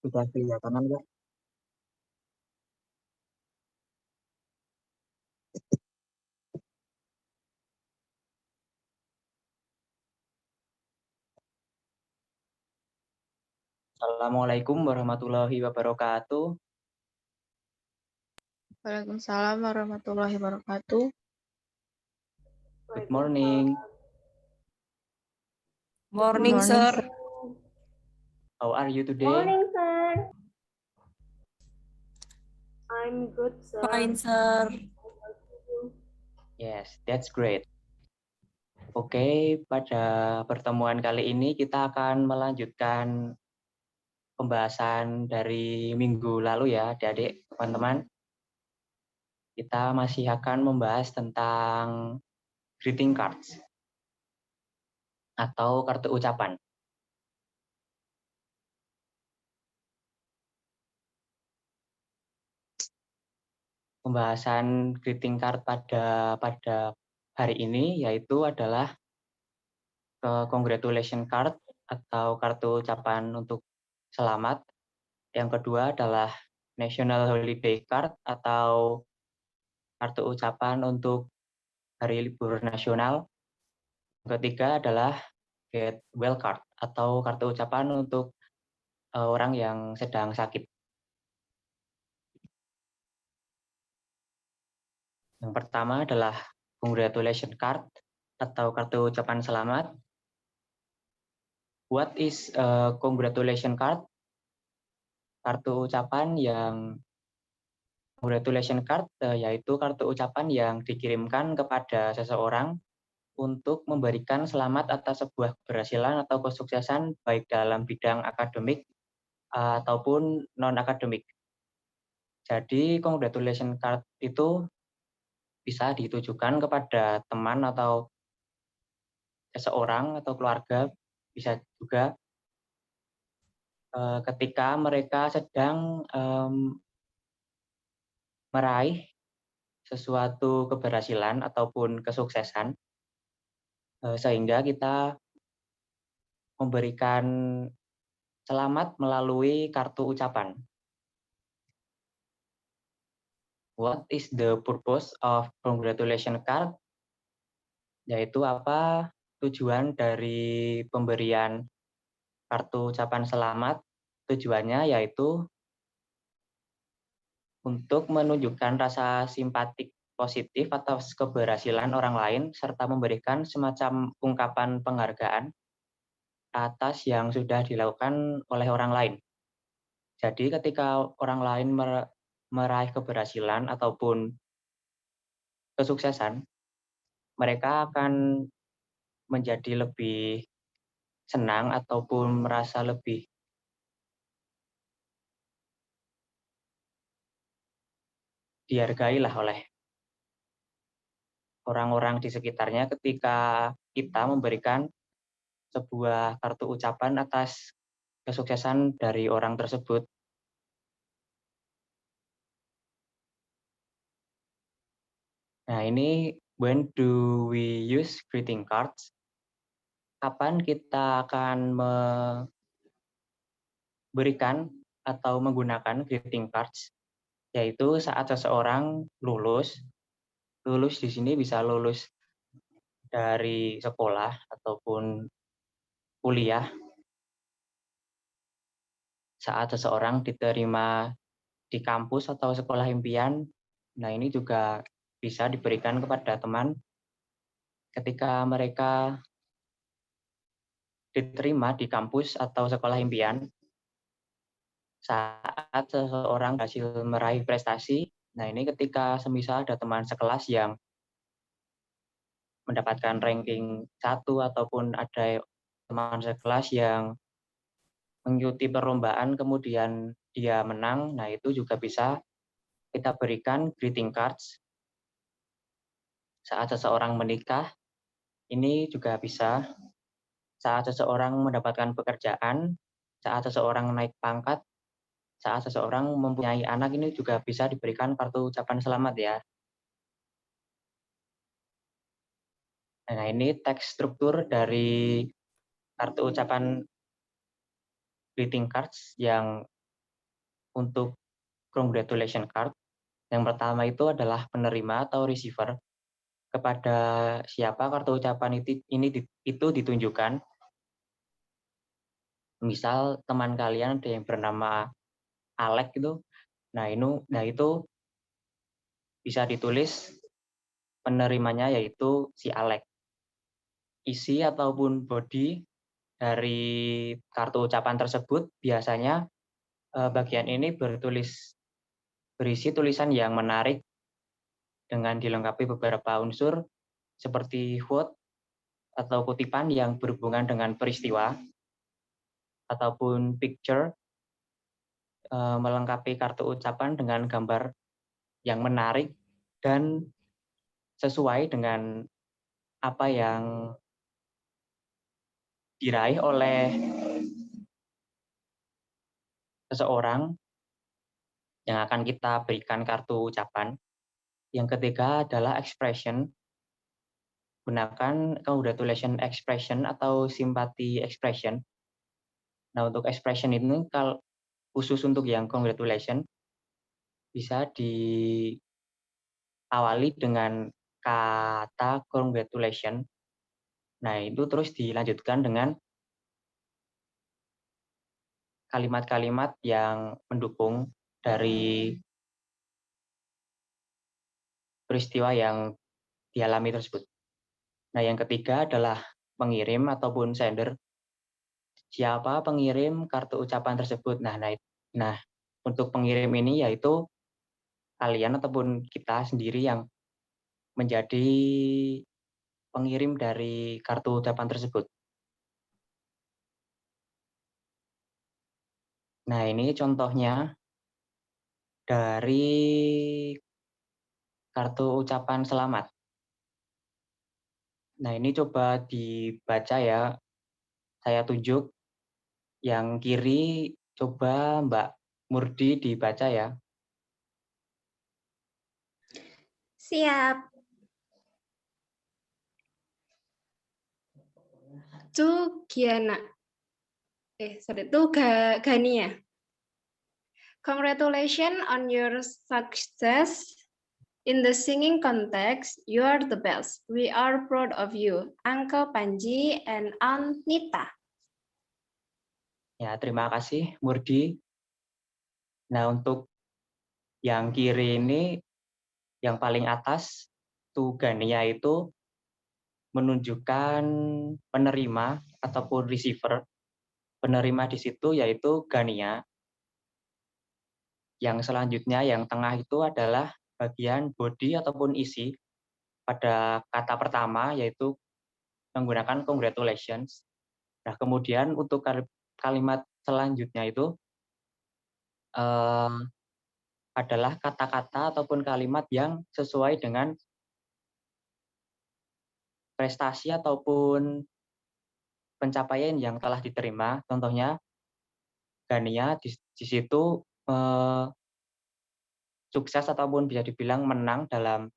Sudah kelihatan enggak? Assalamualaikum warahmatullahi wabarakatuh. Waalaikumsalam warahmatullahi wabarakatuh. Good morning. Morning, sir. How are you today? Morning, sir. I'm good, sir. Fine, sir. Yes, that's great. Oke, pada pertemuan kali ini kita akan melanjutkan pembahasan dari minggu lalu ya, adik-adik, teman-teman. Kita masih akan membahas tentang greeting cards atau kartu ucapan. Pembahasan greeting card pada hari ini yaitu adalah congratulation card atau kartu ucapan untuk selamat. Yang kedua adalah national holiday card atau kartu ucapan untuk hari libur nasional. Yang ketiga adalah get well card atau kartu ucapan untuk orang yang sedang sakit. Yang pertama adalah congratulation card atau kartu ucapan selamat. What is a congratulation card? Kartu ucapan yang congratulation card yaitu kartu ucapan yang dikirimkan kepada seseorang untuk memberikan selamat atas sebuah keberhasilan atau kesuksesan baik dalam bidang akademik ataupun non-akademik. Jadi congratulation card itu bisa ditujukan kepada teman atau seseorang atau keluarga, bisa juga ketika mereka sedang meraih sesuatu keberhasilan ataupun kesuksesan, sehingga kita memberikan selamat melalui kartu ucapan. What is the purpose of congratulation card? Yaitu apa tujuan dari pemberian kartu ucapan selamat? Tujuannya yaitu untuk menunjukkan rasa simpatik positif atas keberhasilan orang lain serta memberikan semacam ungkapan penghargaan atas yang sudah dilakukan oleh orang lain. Jadi ketika orang lain meraih keberhasilan ataupun kesuksesan, mereka akan menjadi lebih senang ataupun merasa lebih dihargai lah oleh orang-orang di sekitarnya ketika kita memberikan sebuah kartu ucapan atas kesuksesan dari orang tersebut. Nah, ini when do we use greeting cards? Kapan kita akan memberikan atau menggunakan greeting cards? Yaitu saat seseorang lulus. Lulus di sini bisa lulus dari sekolah ataupun kuliah. Saat seseorang diterima di kampus atau sekolah impian, nah ini juga bisa diberikan kepada teman ketika mereka diterima di kampus atau sekolah impian. Saat seseorang berhasil meraih prestasi, nah ini ketika semisal ada teman sekelas yang mendapatkan ranking 1 ataupun ada teman sekelas yang mengikuti perlombaan kemudian dia menang, nah itu juga bisa kita berikan greeting cards. Saat seseorang menikah, ini juga bisa. Saat seseorang mendapatkan pekerjaan, saat seseorang naik pangkat, saat seseorang mempunyai anak, ini juga bisa diberikan kartu ucapan selamat ya. Nah, ini teks struktur dari kartu ucapan greeting cards yang untuk congratulation card. Yang pertama itu adalah penerima atau receiver. Kepada siapa kartu ucapan itu ditunjukkan. Misal teman kalian ada yang bernama Alek gitu. Nah, itu bisa ditulis penerimanya yaitu si Alek. Isi ataupun body dari kartu ucapan tersebut biasanya bagian ini berisi tulisan yang menarik dengan dilengkapi beberapa unsur seperti quote atau kutipan yang berhubungan dengan peristiwa ataupun picture, melengkapi kartu ucapan dengan gambar yang menarik dan sesuai dengan apa yang diraih oleh seseorang yang akan kita berikan kartu ucapan. Yang ketiga adalah expression. Gunakan congratulation expression atau sympathy expression. Nah, untuk expression ini khusus untuk yang congratulation bisa diawali dengan kata congratulation. Nah, itu terus dilanjutkan dengan kalimat-kalimat yang mendukung dari peristiwa yang dialami tersebut. Nah, yang ketiga adalah pengirim ataupun sender. Siapa pengirim kartu ucapan tersebut? Nah, untuk pengirim ini yaitu kalian ataupun kita sendiri yang menjadi pengirim dari kartu ucapan tersebut. Nah, ini contohnya dari kartu ucapan selamat. Nah, ini coba dibaca ya. Saya tunjuk. Yang kiri coba Mbak Murdi dibaca ya. Siap. To Giana. Gania. Congratulations on your success in the singing contest. You are the best. We are proud of you. Uncle Panji and Aunt Nita. Ya, terima kasih Murdi. Nah, untuk yang kiri ini, yang paling atas, Gania itu menunjukkan penerima ataupun receiver. Penerima di situ yaitu Gania. Yang selanjutnya, yang tengah itu adalah bagian body ataupun isi pada kata pertama, yaitu menggunakan congratulations. Nah, kemudian untuk kalimat selanjutnya itu adalah kata-kata ataupun kalimat yang sesuai dengan prestasi ataupun pencapaian yang telah diterima. Contohnya, Gania di situ sukses ataupun bisa dibilang menang dalam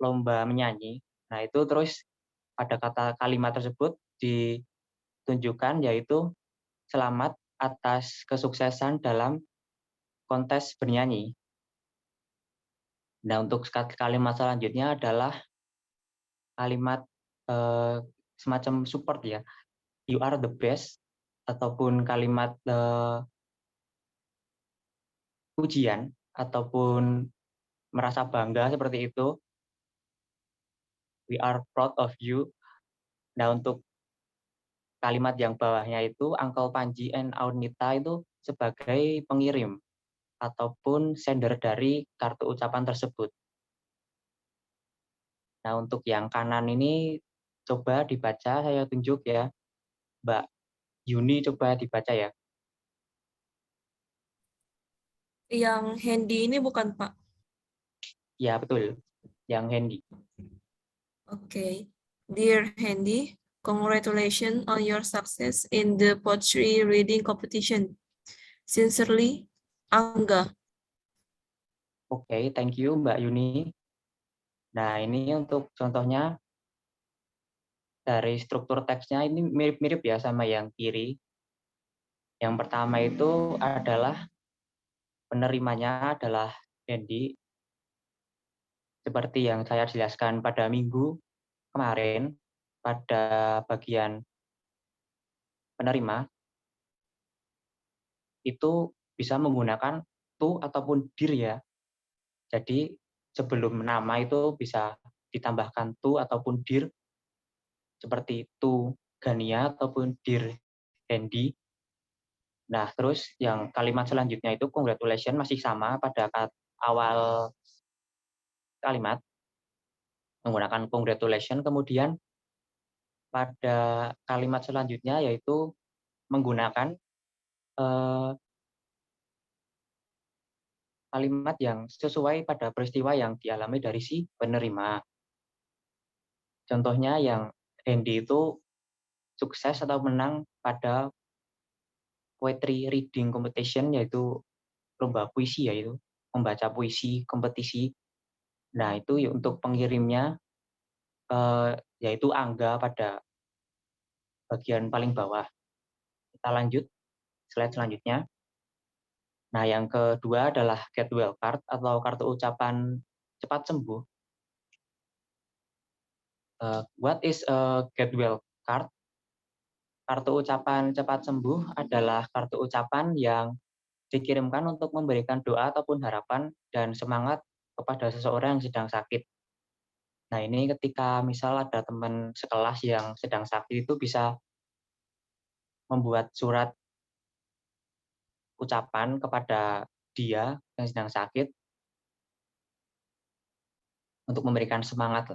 lomba menyanyi. Nah, itu terus pada kalimat tersebut ditunjukkan yaitu selamat atas kesuksesan dalam kontes bernyanyi. Nah, untuk kalimat selanjutnya adalah kalimat semacam support ya. You are the best, ataupun kalimat pujian, ataupun merasa bangga seperti itu. We are proud of you. Nah, untuk kalimat yang bawahnya itu, Uncle Panji and Aunita itu sebagai pengirim ataupun sender dari kartu ucapan tersebut. Nah, untuk yang kanan ini coba dibaca, saya tunjuk ya. Mbak Yuni coba dibaca ya. Yang handy ini bukan Pak. Ya, betul. Yang handy. Okay. Dear Handy, congratulations on your success in the poetry reading competition. Sincerely, Angga. Oke, thank you Mbak Yuni. Nah, ini untuk contohnya dari struktur teksnya ini mirip-mirip ya sama yang kiri. Yang pertama itu adalah penerimanya adalah Hendy. Seperti yang saya jelaskan pada minggu kemarin, pada bagian penerima, itu bisa menggunakan to ataupun dir ya. Jadi sebelum nama itu bisa ditambahkan to ataupun dir, seperti to Gania ataupun dir Hendy. Nah, terus yang kalimat selanjutnya itu congratulations masih sama pada awal kalimat, menggunakan congratulations. Kemudian pada kalimat selanjutnya yaitu menggunakan kalimat yang sesuai pada peristiwa yang dialami dari si penerima. Contohnya yang Hendy itu sukses atau menang pada poetry reading competition, yaitu lomba puisi, yaitu membaca puisi kompetisi. Nah, itu untuk pengirimnya yaitu Angga pada bagian paling bawah. Kita lanjut slide selanjutnya. Nah, yang kedua adalah get well card atau kartu ucapan cepat sembuh. What is a get well card? Kartu ucapan cepat sembuh adalah kartu ucapan yang dikirimkan untuk memberikan doa ataupun harapan dan semangat kepada seseorang yang sedang sakit. Nah, ini ketika misal ada teman sekelas yang sedang sakit itu bisa membuat surat ucapan kepada dia yang sedang sakit untuk memberikan semangat.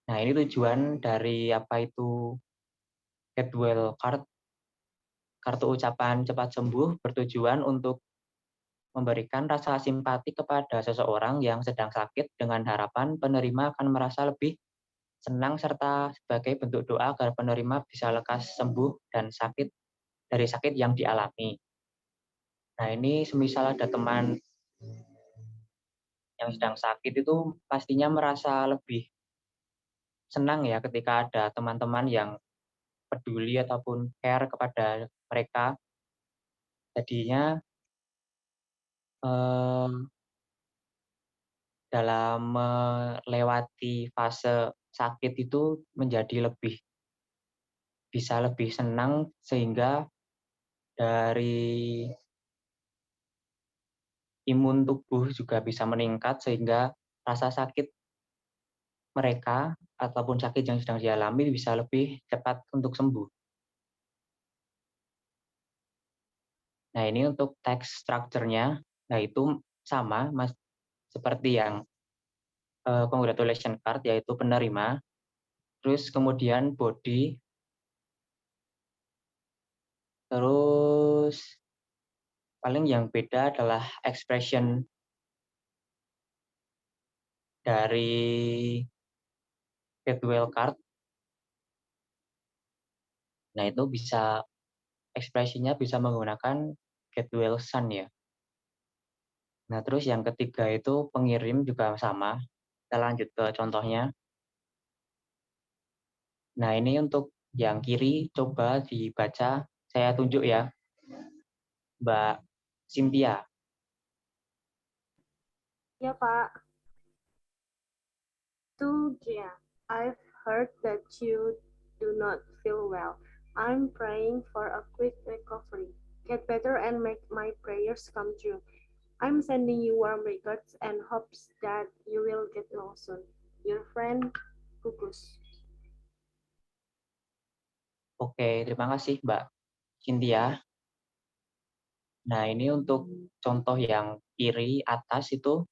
Nah, ini tujuan dari apa itu get well card, kartu ucapan cepat sembuh, bertujuan untuk memberikan rasa simpati kepada seseorang yang sedang sakit dengan harapan penerima akan merasa lebih senang serta sebagai bentuk doa agar penerima bisa lekas sembuh dan dari sakit yang dialami. Nah, ini semisal ada teman yang sedang sakit itu pastinya merasa lebih senang ya ketika ada teman-teman yang peduli ataupun care kepada mereka. Jadinya dalam melewati fase sakit itu menjadi bisa lebih senang, sehingga dari imun tubuh juga bisa meningkat sehingga rasa sakit mereka ataupun sakit yang sedang dialami bisa lebih cepat untuk sembuh. Nah, ini untuk text structure-nya, nah itu sama Mas seperti yang congratulation card, yaitu penerima. Terus kemudian body, terus paling yang beda adalah expression dari get well card. Nah, itu bisa ekspresinya bisa menggunakan get well son ya. Nah, terus yang ketiga itu pengirim juga sama. Kita lanjut ke contohnya. Nah, ini untuk yang kiri coba dibaca, saya tunjuk ya, Mbak Cynthia. Ya, Pak. To Gia, I've heard that you do not feel well. I'm praying for a quick recovery. Get better and make my prayers come true. I'm sending you warm regards and hopes that you will get well soon. Your friend, Gugus. Oke, terima kasih Mbak Cynthia. Nah, ini untuk contoh yang kiri atas itu,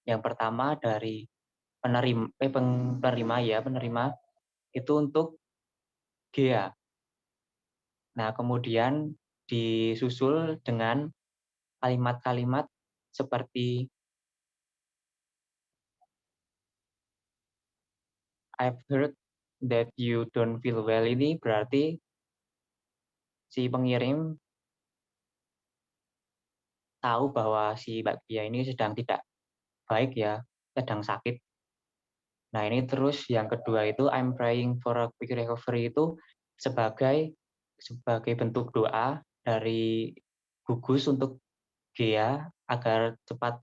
yang pertama dari penerima itu untuk Gea. Nah, kemudian disusul dengan kalimat-kalimat seperti I've heard that you don't feel well. Ini berarti si pengirim tahu bahwa si Mbak Gea ini sedang tidak baik ya, sedang sakit. Nah, ini terus yang kedua itu I'm praying for a quick recovery itu sebagai bentuk doa dari gugus untuk Gea agar cepat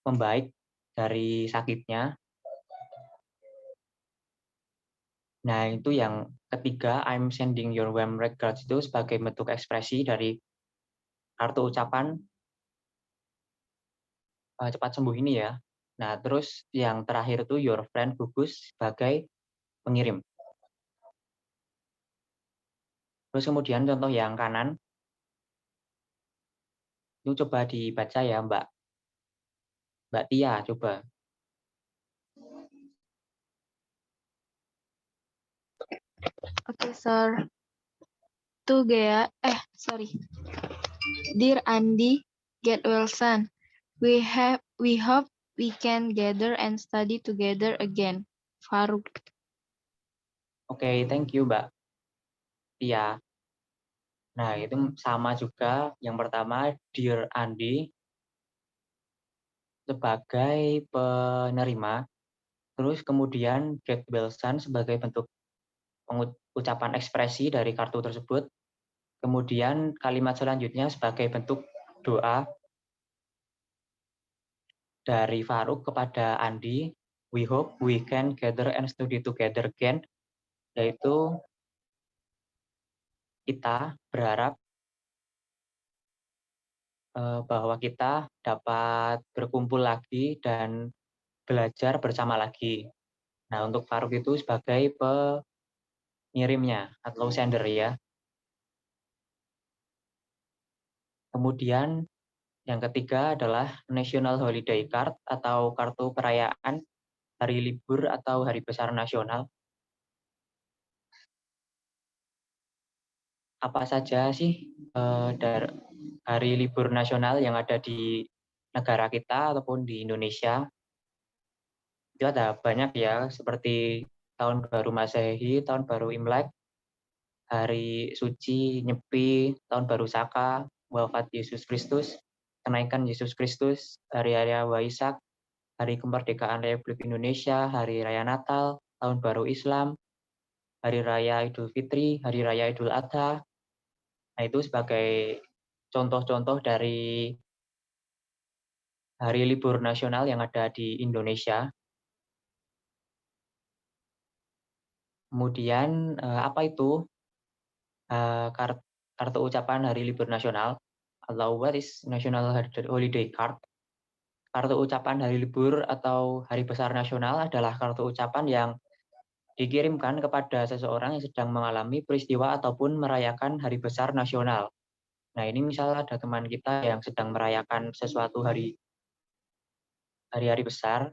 membaik dari sakitnya. Nah, itu yang ketiga, I'm sending your warm regards itu sebagai bentuk ekspresi dari kartu ucapan cepat sembuh ini ya. Nah, terus yang terakhir itu your friend gugus sebagai pengirim. Terus kemudian contoh yang kanan, itu coba dibaca ya Mbak Tia, coba. Okay, sir. To Gea, Dear Andy, get well son. We hope we can gather and study together again. Faruk. Oke, thank you Mbak Tia. Nah, itu sama juga. Yang pertama, Dear Andy sebagai penerima. Terus kemudian get well son sebagai bentuk ucapan ekspresi dari kartu tersebut. Kemudian kalimat selanjutnya sebagai bentuk doa dari Faruk kepada Andi. We hope we can gather and study together again. Yaitu kita berharap bahwa kita dapat berkumpul lagi dan belajar bersama lagi. Nah, untuk Faruk itu sebagai pengirimnya atau sender ya. Kemudian yang ketiga adalah National Holiday Card atau kartu perayaan hari libur atau hari besar nasional. Apa saja sih dari hari libur nasional yang ada di negara kita ataupun di Indonesia? Itu ada banyak ya, seperti Tahun Baru Masehi, Tahun Baru Imlek, Hari Suci Nyepi, Tahun Baru Saka, Wafat Yesus Kristus, Kenaikan Yesus Kristus, Hari Raya Waisak, Hari Kemerdekaan Republik Indonesia, Hari Raya Natal, Tahun Baru Islam, Hari Raya Idul Fitri, Hari Raya Idul Adha. Nah, itu sebagai contoh-contoh dari hari libur nasional yang ada di Indonesia. Kemudian apa itu kartu ucapan hari libur nasional atau what is National Holiday Card? Kartu ucapan hari libur atau hari besar nasional adalah kartu ucapan yang dikirimkan kepada seseorang yang sedang mengalami peristiwa ataupun merayakan hari besar nasional. Nah, ini misal ada teman kita yang sedang merayakan sesuatu hari-hari besar.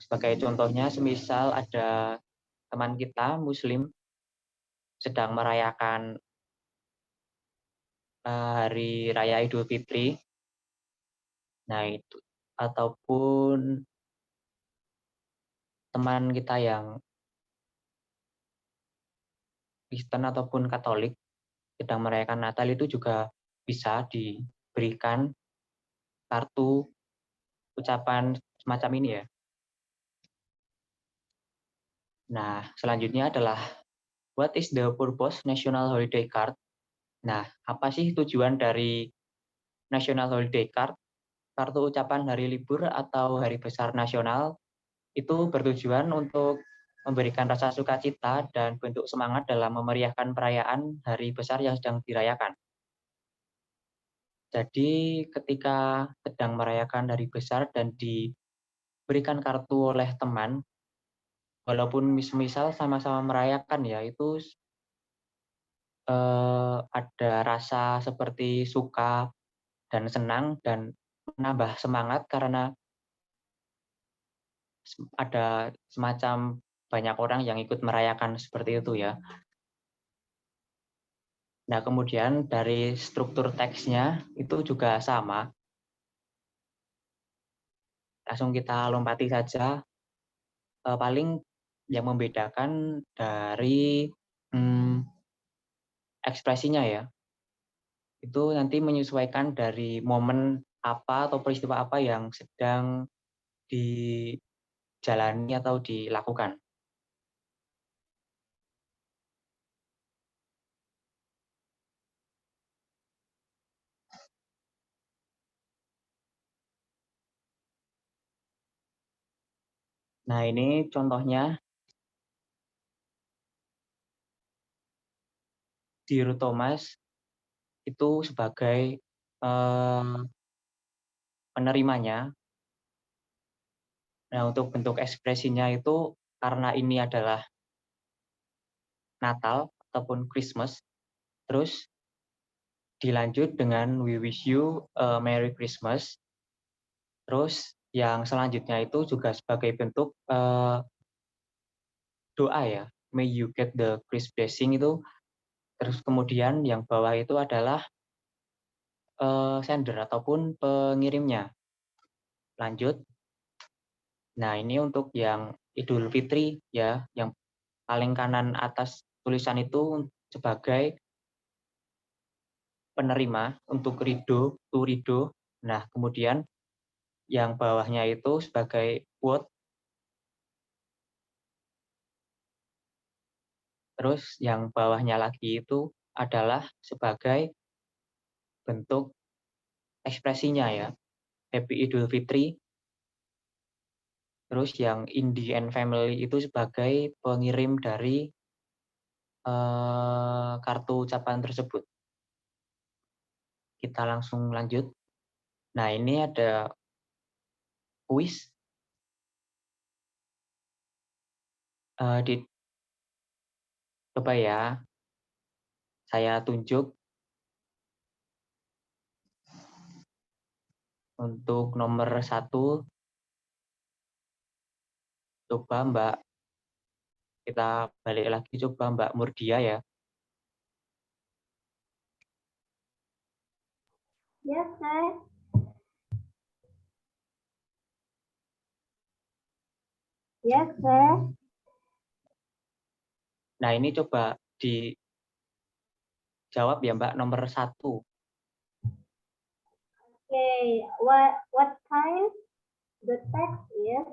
Sebagai contohnya, semisal ada teman kita Muslim sedang merayakan hari raya Idul Fitri. Nah, itu ataupun teman kita yang Kristen ataupun Katolik sedang merayakan Natal itu juga bisa diberikan kartu ucapan semacam ini ya. Nah, selanjutnya adalah what is the purpose National Holiday Card? Nah, apa sih tujuan dari National Holiday Card? Kartu ucapan hari libur atau hari besar nasional itu bertujuan untuk memberikan rasa sukacita dan bentuk semangat dalam memeriahkan perayaan hari besar yang sedang dirayakan. Jadi ketika sedang merayakan hari besar dan diberikan kartu oleh teman, walaupun misal sama-sama merayakan ya, itu ada rasa seperti suka dan senang dan menambah semangat karena ada semacam banyak orang yang ikut merayakan seperti itu ya. Nah, kemudian dari struktur teksnya itu juga sama. Langsung kita lompati saja. Paling yang membedakan dari ekspresinya ya. Itu nanti menyesuaikan dari momen apa atau peristiwa apa yang sedang dijalani atau dilakukan. Nah, ini contohnya Dear Thomas itu sebagai penerimanya. Nah, untuk bentuk ekspresinya itu karena ini adalah Natal ataupun Christmas, terus dilanjut dengan We wish you a Merry Christmas. Terus yang selanjutnya itu juga sebagai bentuk doa ya, May you get the Christ blessing itu. Terus kemudian yang bawah itu adalah sender ataupun pengirimnya. Lanjut. Nah, ini untuk yang Idul Fitri ya, yang paling kanan atas tulisan itu sebagai penerima untuk Rido, to Rido. Nah, kemudian yang bawahnya itu sebagai quote. Terus yang bawahnya lagi itu adalah sebagai bentuk ekspresinya ya, Happy Idul Fitri. Terus yang Indie and Family itu sebagai pengirim dari kartu ucapan tersebut. Kita langsung lanjut. Nah, ini ada kuis. Coba ya, saya tunjuk untuk nomor 1. Coba Mbak, kita balik lagi coba Mbak Murdia ya. Yes, sir. Yes, sir. Nah, ini coba dijawab ya Mbak, nomor 1. Okay, what kind the text is?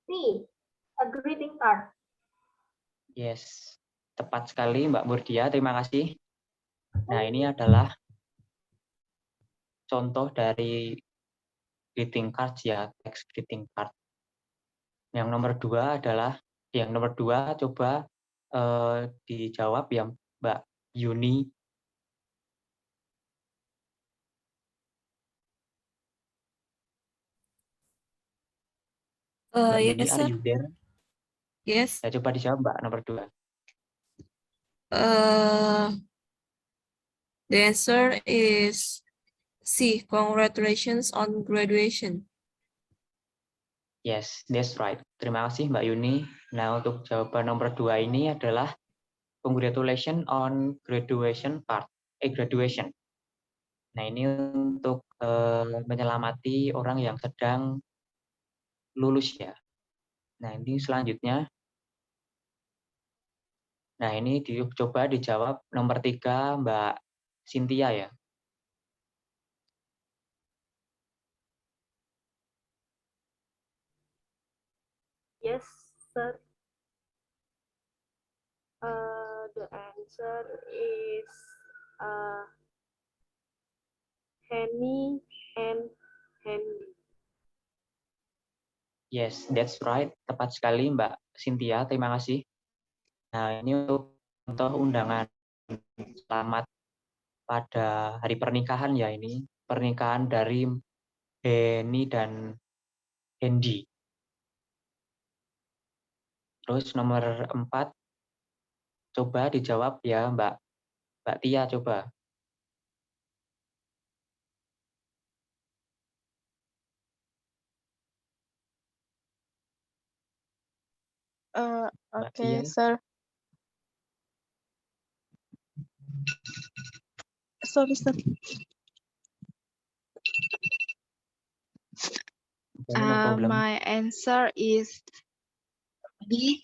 C, a greeting card. Yes, tepat sekali Mbak Murdia, terima kasih. Nah, ini adalah contoh dari greeting card ya, text greeting card. Yang nomor 2 adalah, yang nomor 2 coba dijawab ya Mbak Yuni. Mbak Yuni, Yes, are sir. you there? Yes. Ya, coba dijawab Mbak, nomor 2. The answer is C. Congratulations on graduation. Yes, that's right. Terima kasih Mbak Yuni. Nah, untuk jawaban nomor 2 ini adalah congratulations on graduation card. Graduation. Nah, ini untuk menyelamati orang yang sedang lulus ya. Nah, ini selanjutnya. Nah, ini coba dijawab nomor 3 Mbak Cynthia ya. Yes, sir. The answer is Henny and Hendy. Yes, that's right. Tepat sekali Mbak Cynthia, terima kasih. Nah, ini untuk contoh undangan selamat pada hari pernikahan ya ini. Pernikahan dari Henny dan Hendy. Terus nomor 4, coba dijawab ya Mbak Tia coba. Mbak Okay, Tia. sir. Sorry, sir. Okay, no problem. My answer is B.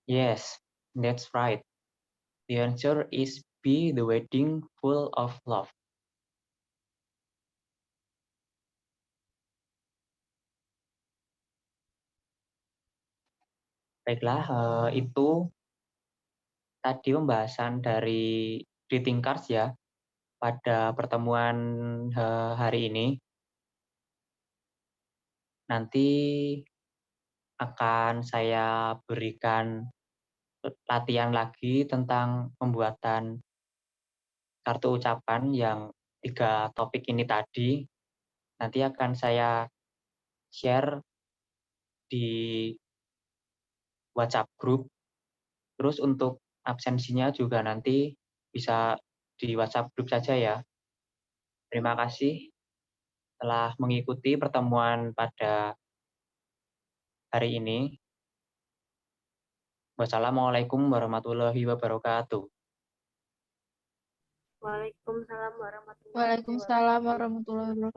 Yes, that's right. The answer is B, the wedding full of love. Baiklah, itu tadi pembahasan dari greeting cards ya. pada pertemuan hari ini. Nanti akan saya berikan latihan lagi tentang pembuatan kartu ucapan yang 3 topik ini tadi. Nanti akan saya share di WhatsApp group. Terus untuk absensinya juga nanti bisa di WhatsApp group saja ya. Terima kasih telah mengikuti pertemuan pada hari ini. Wassalamualaikum warahmatullahi wabarakatuh. Waalaikumsalam warahmatullahi Waalaikumsalam wabarakatuh. warahmatullahi wabarakatuh.